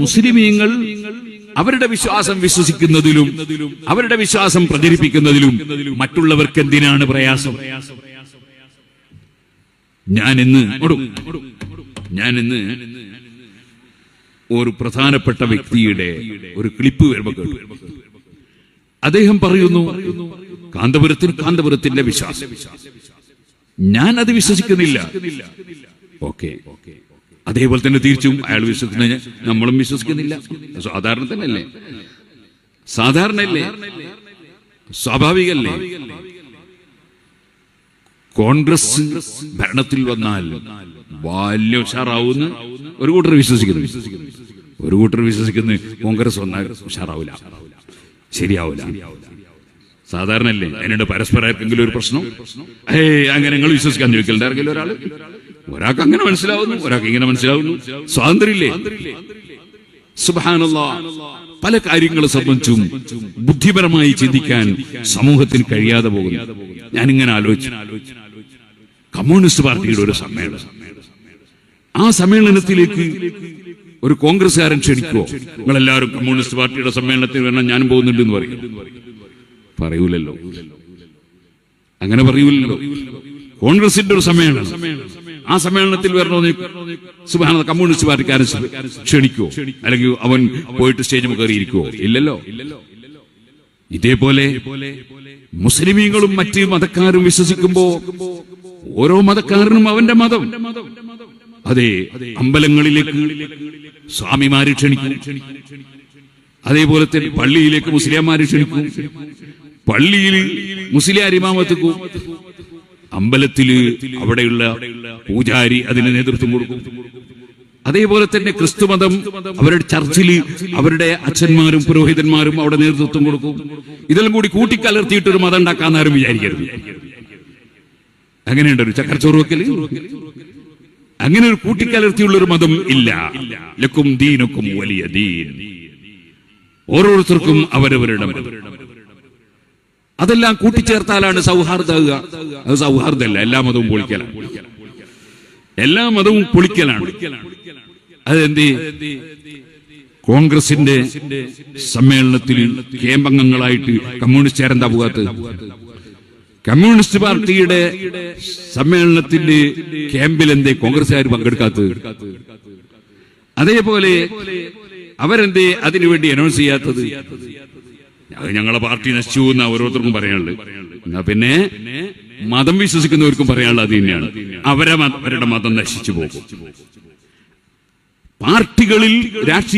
മുസ്ലിമീങ്ങൾ അവരുടെ വിശ്വാസം വിശ്വസിക്കുന്നതിലും അവരുടെ വിശ്വാസം പ്രചരിപ്പിക്കുന്നതിലും മറ്റുള്ളവർക്ക് എന്തിനാണ് പ്രയാസം? ഞാനിന്ന് ഒരു പ്രധാനപ്പെട്ട വ്യക്തിയുടെ ഒരു ക്ലിപ്പ് വരുമ്പോൾ കേട്ടു. അദ്ദേഹം പറയുന്നു, കാന്തപുരത്തിന്റെ വിശ്വാസം ഞാൻ അത് വിശ്വസിക്കുന്നില്ല. ഓക്കെ, അതേപോലെ തന്നെ തിരിച്ചും അയാൾ വിശ്വസിക്കുന്ന നമ്മളും വിശ്വസിക്കുന്നില്ല. സാധാരണയല്ലേ, സ്വാഭാവികല്ലേ? കോൺഗ്രസ് ഭരണത്തിൽ വന്നാൽ വലിയ ഉഷാറാവുന്ന ഒരു കൂട്ടർ വിശ്വസിക്കുന്നു, ഒരു കൂട്ടർ വിശ്വസിക്കുന്നു കോൺഗ്രസ് വന്നാൽ ഉഷാറാവില്ല, ശരിയാവില്ല. സാധാരണയല്ലേ? അതിനുണ്ട് പരസ്പരം ആർക്കെങ്കിലും ഒരു പ്രശ്നം, അങ്ങനെ നിങ്ങൾ വിശ്വസിക്കാൻ ചോദിക്കലുണ്ട് ആർക്കെങ്കിലും ഒരാൾക്ക് അങ്ങനെ മനസ്സിലാവുന്നു, ഒരാൾക്ക് ഇങ്ങനെ മനസ്സിലാവുന്നു. സ്വാതന്ത്ര്യമില്ലേ? സുബ്ഹാനല്ലാഹ്, പല കാര്യങ്ങളെ സംബന്ധിച്ചും ബുദ്ധിപരമായി ചിന്തിക്കാൻ സമൂഹത്തിന് കഴിയാതെ പോകുന്നു. ഞാനിങ്ങനെ ആലോചിച്ചു, കമ്മ്യൂണിസ്റ്റ് പാർട്ടിയുടെ ഒരു സമ്മേളനം, ആ സമ്മേളനത്തിലേക്ക് ഒരു കോൺഗ്രസ്സുകാരൻ ക്ഷണിക്കുവോ? നിങ്ങളെല്ലാവരും കമ്മ്യൂണിസ്റ്റ് പാർട്ടിയുടെ സമ്മേളനത്തിൽ വരണം, ഞാനും പോകുന്നുണ്ടെന്ന് പറയൂലല്ലോ, അങ്ങനെ പറയൂലല്ലോ. കോൺഗ്രസിന്റെ ഒരു സമ്മേളനം, ആ സമ്മേളനത്തിൽ വരണമെന്ന് സുബ്ഹാനല്ലാഹ് കമ്മ്യൂണിസ്റ്റ് പാർട്ടിക്കാരൻ ക്ഷണിക്കുവോ? അല്ലെങ്കിൽ അവൻ പോയിട്ട് സ്റ്റേജിൽ കയറിയിരിക്കുവോ? ഇല്ലല്ലോ. ഇതേപോലെ മുസ്ലിമീങ്ങളും മറ്റ് മതക്കാരും വിശ്വസിക്കുമ്പോ ഓരോ മതക്കാരനും അവന്റെ മതം, അതെ, അമ്പലങ്ങളിലേക്ക് സ്വാമിമാര് ക്ഷണിക്കും, അതേപോലെ തന്നെ പള്ളിയിലേക്ക് മുസ്ലിംമാര് ക്ഷണിക്കും, പള്ളിയിൽ മുസ്ലിയാർ ഇമാമത്തുക്കും, അമ്പലത്തില് അവിടെയുള്ള പൂജാരി അതിന് നേതൃത്വം കൊടുക്കും. അതേപോലെ തന്നെ ക്രിസ്തുമതം അവരുടെ ചർച്ചില് അവരുടെ അച്ഛന്മാരും പുരോഹിതന്മാരും അവിടെ നേതൃത്വം കൊടുക്കും. ഇതെല്ലാം കൂടി കൂട്ടിക്കലർത്തിയിട്ടൊരു മതം ഉണ്ടാക്കാന്നാരും വിചാരിക്കരുത്. അങ്ങനെയുണ്ട് ഒരു ചക്കരച്ചോറ് വെക്കല്, അങ്ങനെ ഒരു കൂട്ടിക്കലർത്തിയുള്ളൊരു മതം ഇല്ല. ലക്കും ദീനുക്കും വലിയ ദീൻ, ഓരോരുത്തർക്കും അവരവരുടെ മതം. അതെല്ലാം കൂട്ടിച്ചേർത്താലാണ് സൗഹാർദ്ദമാകുക. അത് സൗഹാർദ്ദമല്ല, എല്ലാ മതവും പൊളിക്കലാണ്, എല്ലാ മതവും പൊളിക്കലാണ്. അതെന്ത്? കോൺഗ്രസിന്റെ സമ്മേളനത്തിൽ ക്യാമ്പംഗങ്ങളായിട്ട് കമ്മ്യൂണിസ്റ്റുകാരെന്താ പോകാത്തത്? കമ്മ്യൂണിസ്റ്റ് പാർട്ടിയുടെ സമ്മേളനത്തിന്റെ ക്യാമ്പിൽ എന്തേ കോൺഗ്രസ്സുകാർ പങ്കെടുക്കാത്തത്? അതേപോലെ അവരെന്തേ അതിനുവേണ്ടി അനൗൺസ് ചെയ്യാത്തത്? അത് ഞങ്ങളെ പാർട്ടി നശിച്ചു എന്ന് ഓരോരുത്തർക്കും പറയാനുള്ളത്. എന്നാ പിന്നെ മതം വിശ്വസിക്കുന്നവർക്കും പറയാനുള്ളത് അത് തന്നെയാണ്, അവരുടെ മതം നശിച്ചു പോകും. പാർട്ടികളിൽ രാഷ്ട്രീയ